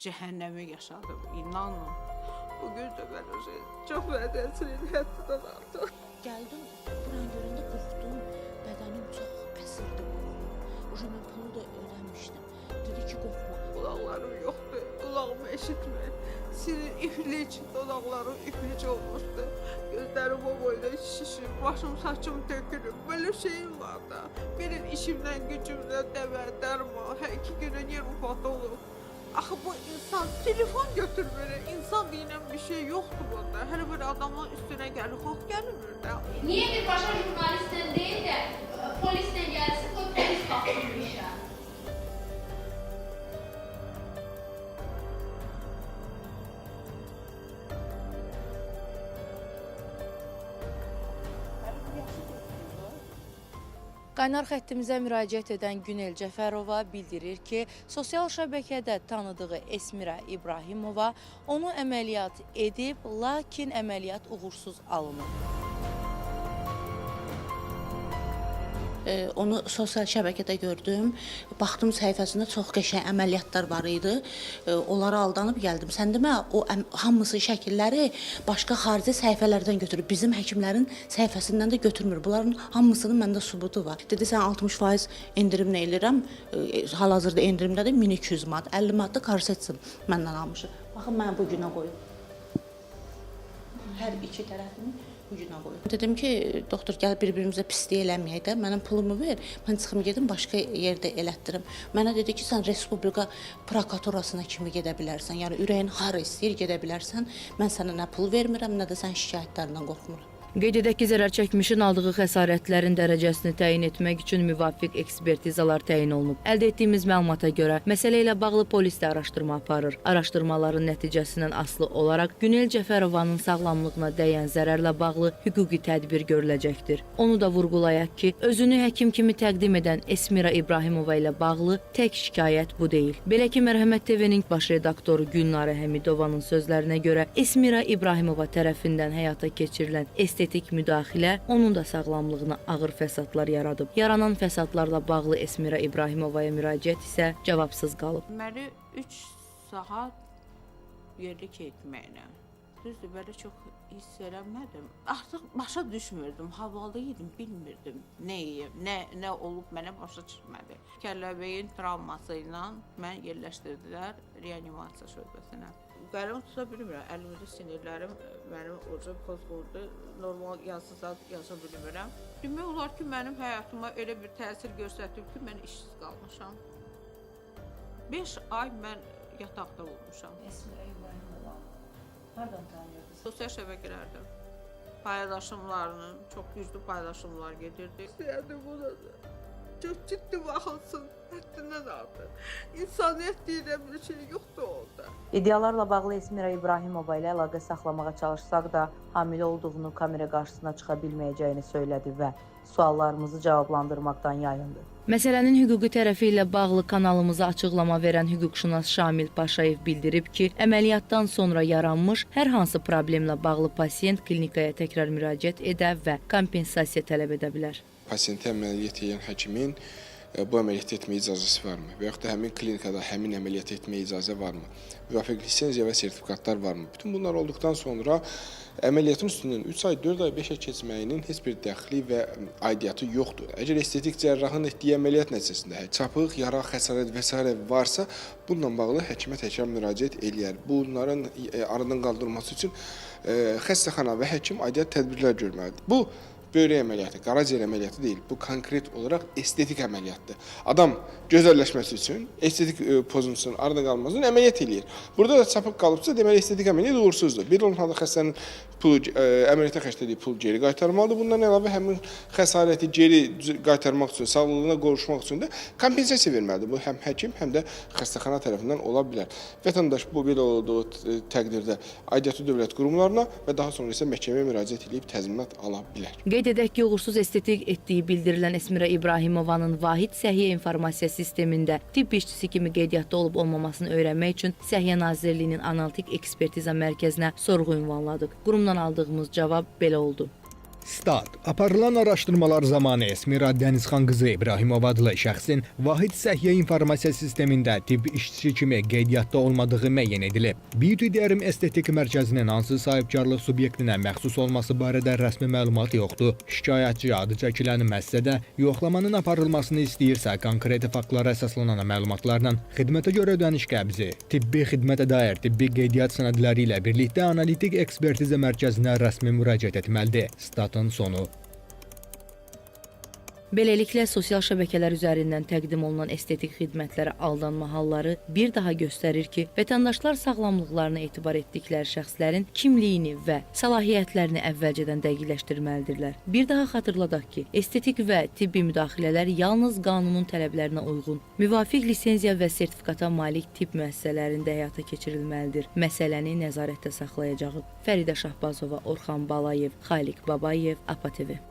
cəhənnəmi yaşadım, inanın. Bugün də mən çox vədəsinin həddindən artıq. Gəldim, buranı görəndə qorxdum, bədənim çox əsirdi qorxum. Oca mən pulu da ödəmişdim. Dedi ki, qorxma. Qulaqlarım yoxdur, qulağımı eşitmir. Senin iflic, dodaqlarım iflic olmuşdu. Gözlərim o boyda şişir, başım saçım tökülüb. Böyle şeyim var da. Benim işimdən, gücümdən dəvə, dərma, hər 2 günə yer ufat olub. Axı bu insan telefon götürmür, insan deyilən bir şey yoxdur bunda. Hər bir adamın üstünə gəlir, xox gəlmir də. Niye bir başka jurnalistten değil de polisten gelsin, o polis baksın bu işe? Qaynar xəttimizə müraciət edən Günel Cəfərova bildirir ki, sosial şəbəkədə tanıdığı Esmira İbrahimova onu əməliyyat edib, lakin əməliyyat uğursuz alınıb. Onu sosial şəbəkədə gördüm. Baxdım səhifəsində çox qəşəng əməliyyatlar var idi. Onlara aldanıb gəldim. Sən demə, o hamısı şəkilləri başqa xarici səhifələrdən götürüb. Bizim həkimlərin səhifəsindən də götürmür. Bunların hamısının məndə sübutu var. Dedi, sən 60% endirim nə eləyirəm? Hal-hazırda endirimdədir 1200 manat. 50 manat da korsetsin məndən almışım. Baxın, mən bu günə qoyum. Hər iki tərəfini bu günə qoyum. Dedim ki, doktor, gəl bir-birimizə pislik eləməyək də, mənim pulumu ver, mən çıxım gedim, başqa yerdə elətdirim. Mənə dedi ki, sən Respublika prokuraturasına kimi gedə bilərsən, yəni ürəyin hara istəyir gedə bilərsən, mən sənə nə pul vermirəm, nə də sən şikayətlərindən qorxmuram. Qeyd edək ki, zərər çəkmişin aldığı xəsarətlərin dərəcəsini təyin etmək üçün müvafiq ekspertizalar təyin olunub. Əldə etdiyimiz məlumata görə məsələ ilə bağlı polis də araşdırma aparır. Araşdırmaların nəticəsindən asılı olaraq Günel Cəfərovanın sağlamlığına dəyən zərərlə bağlı hüquqi tədbir görüləcəkdir. Onu da vurğulayaq ki, özünü həkim kimi təqdim edən Esmira İbrahimova ilə bağlı tək şikayət bu deyil. Belə ki, Mərhəmət TV-nin baş redaktoru Gülnarə Həmidovanın sözlərinə görə Esmira İbrahimova tərəfindən həyata keçirilən estetik müdaxilə onun da sağlamlığına ağır fəsadlar yaradıb. Yaranan fəsadlarla bağlı Esmira İbrahimovaya müraciət isə cavabsız qalıb. Məni 3 saat yerlik etməklə. Düzdür, belə çox hiss eləmədim. Artıq başa düşmürdüm, havalı idim, bilmirdim nə yiyim, nə olub mənə başa çıxmadı. Kəlləbəyin travması ilə mən yerləşdirdilər reanimasiya şöbəsinə. Qələm tuta bilmirəm, əlimdə sinirlərim mənim oca pozğurdu, normal yazısaz yaza bilmirəm. Demək olar ki, mənim həyatıma elə bir təsir göstərib ki, mən işsiz qalmışam. 5 ay mən yataqda olmuşam. Esmira İbrahimova, hardan tanıyırdınız? Sosial şəbəkələrdə paylaşımlarının, çox güclü paylaşımlar gedirdi. İstəyərdim buna çox ciddi baxılsın, həddindən artıq. İnsaniyyət deyilən bir şey yoxdur orada. İddialarla bağlı Esmira İbrahimova ilə əlaqə saxlamağa çalışsaq da, hamilə olduğunu kamera qarşısına çıxa bilməyəcəyini söylədi və suallarımızı cavablandırmaqdan yayındı. Məsələnin hüquqi tərəfi ilə bağlı kanalımıza açıqlama verən hüquqşünas Şamil Paşayev bildirib ki, əməliyyatdan sonra yaranmış hər hansı problemlə bağlı pasiyent klinikaya təkrar müraciət edə və kompensasiya tələb edə bilər. Pasiyenti əməliyyat edən həkimin bu əməliyyat etməyə icazəsi varmı? Və yaxud da həmin klinikada həmin əməliyyat etməyə icazə varmı? Müvafiq lisenziya və sertifikatlar varmı? Bütün bunlar olduqdan sonra əməliyyatın üstündən 3 ay, 4 ay, 5 ay keçməyinin heç bir dəxli və aidiyyatı yoxdur. Əgər estetik cərrahın etdiyi əməliyyat nəticəsində çapıq, yara, xəsarət və s. varsa, bununla bağlı həkimə təkrar müraciət eləyər. Bunların aradan qaldırılması üçün xəstəxana və həkim aidiyyat tədbirlər görməlidir. Bu böyrək əməliyyatı, qaraciyər əməliyyatı deyil. Bu konkret olaraq estetik əməliyyatdır. Adam gözəlləşməsi üçün, estetik pozuntusunun arada qalması üçün əməliyyat eləyir. Burada da çapıq qalıbsa, deməli estetik əməliyyat uğursuzdur. Bir olan halda xəstənin əməliyyata xərclədiyi pul geri qaytarmalıdır. Bundan əlavə həmin xəsarəti geri qaytarmaq üçün, sağlığına qovuşmaq üçün də kompensasiya verməlidir. Bu həm həkim, həm də xəstəxana tərəfindən ola bilər. Vətəndaş bu belə olduğu təqdirdə aidiyyatı dövlət qurumlarına və daha sonra isə məhkəməyə müraciət edib təzminat ala bilər. Qeyd edək ki, uğursuz estetik etdiyi bildirilən Esmira İbrahimovanın vahid səhiyyə informasiya sistemində tibb işçisi kimi qeydiyyatda olub-olmamasını öyrənmək üçün Səhiyyə Nazirliyinin Analitik Ekspertiza Mərkəzinə sorğu ünvanladıq. Qurumdan aldığımız cavab belə oldu. Stat. Aparılan araşdırmalar zamanı Esmira Dənizxan qızı İbrahimov adlı şəxsin Vahid Səhiyyə İnformasiya Sistemində tibb işçisi kimi qeydiyyatda olmadığı müəyyən edilib. Beauty Dərm Estetik Mərkəzinin hansı sahibkarlıq subyektinə məxsus olması barədə rəsmi məlumat yoxdur. Şikayətçi adı çəkilən müəssisədə yoxlamanın aparılmasını istəyirsə, konkret faktlara əsaslanan məlumatlarla xidmətə görə ödəniş qəbzi, tibbi xidmətə dair tibbi qeydiyyat sənədləri ilə birlikdə analitik ekspertiza mərkəzinə rəsmi müraciət etməlidir. Statın sonu. Beləliklə, sosial şəbəkələr üzərindən təqdim olunan estetik xidmətlərə aldanma halları bir daha göstərir ki, vətəndaşlar sağlamlıqlarına etibar etdikləri şəxslərin kimliyini və səlahiyyətlərini əvvəlcədən dəqiqləşdirməlidirlər. Bir daha xatırladaq ki, estetik və tibbi müdaxilələr yalnız qanunun tələblərinə uyğun, müvafiq lisenziya və sertifikata malik tibb müəssisələrində həyata keçirilməlidir. Məsələni nəzarətdə saxlayacağıq. Fəridə Şahbazova, Orxan Balayev, Xaliq Babayev, APA TV.